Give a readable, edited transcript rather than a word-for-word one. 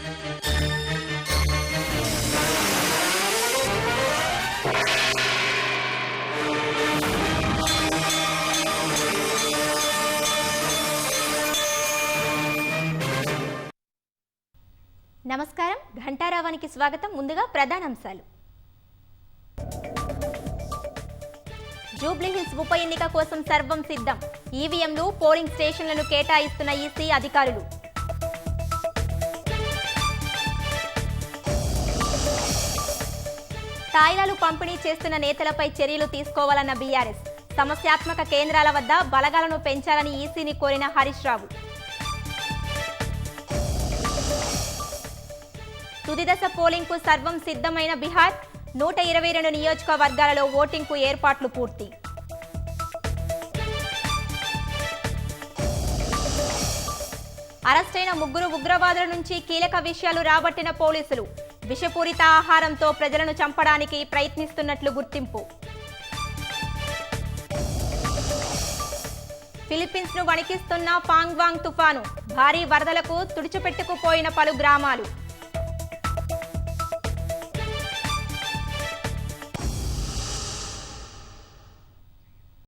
నమస్కారం, ఘంటారావానికి స్వాగతం. ముందుగా ప్రధానాంశాలు. జూబ్లీహిల్స్ ఉప ఎన్నిక కోసం సర్వం సిద్ధం. ఈవీఎంలు, పోలింగ్ స్టేషన్లను కేటాయిస్తున్న ఈసీ అధికారులు. తాయిలాలు పంపిణీ చేస్తున్న నేతలపై చర్యలు తీసుకోవాలన్న బీఆర్ఎస్. సమస్యాత్మక కేంద్రాల వద్ద బలగాలను పెంచాలని ఈసీని కోరిన హరీష్ రావు. తుదిదశ పోలింగ్ కు సర్వం సిద్ధమైన బీహార్. 122 నియోజకవర్గాలలో ఓటింగ్ కు ఏర్పాట్లు పూర్తి. అరెస్టైన 3 ఉగ్రవాదుల నుంచి కీలక విషయాలు రాబట్టిన పోలీసులు. విషపూరిత ఆహారంతో ప్రజలను చంపడానికి ప్రయత్నిస్తున్నట్లు గుర్తింపు. ఫిలిప్పీన్స్ ను వణికిస్తున్న పాంగ్వాంగ్ తుఫాను. భారీ వరదలకు తుడిచిపెట్టుకుపోయిన పలు గ్రామాలు.